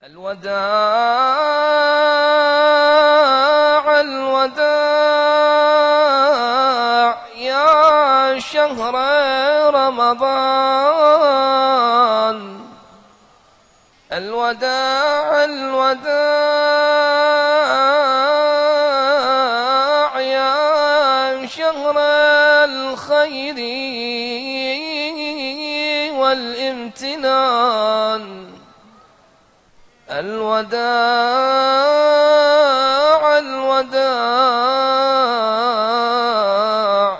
الوداع الوداع يا شهر رمضان، الوداع الوداع يا شهر الخير والامتنان، الوداع الوداع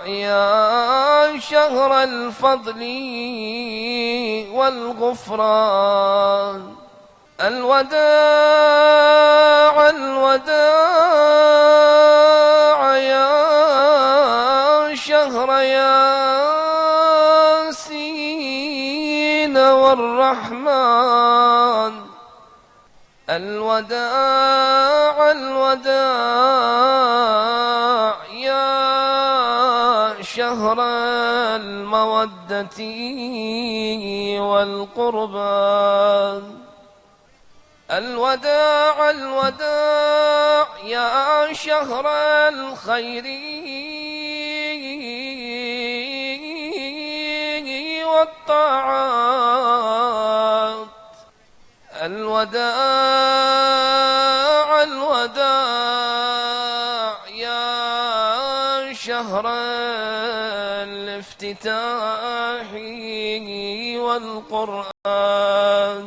يا شهر الفضل والغفران، الوداع الوداع يا شهر ياسين والرحمن، الوداع الوداع يا شهر المودة والقربان، الوداع الوداع يا شهر الخير والطاعات، الوداع الوداع يا شهر الافتتاح والقرآن.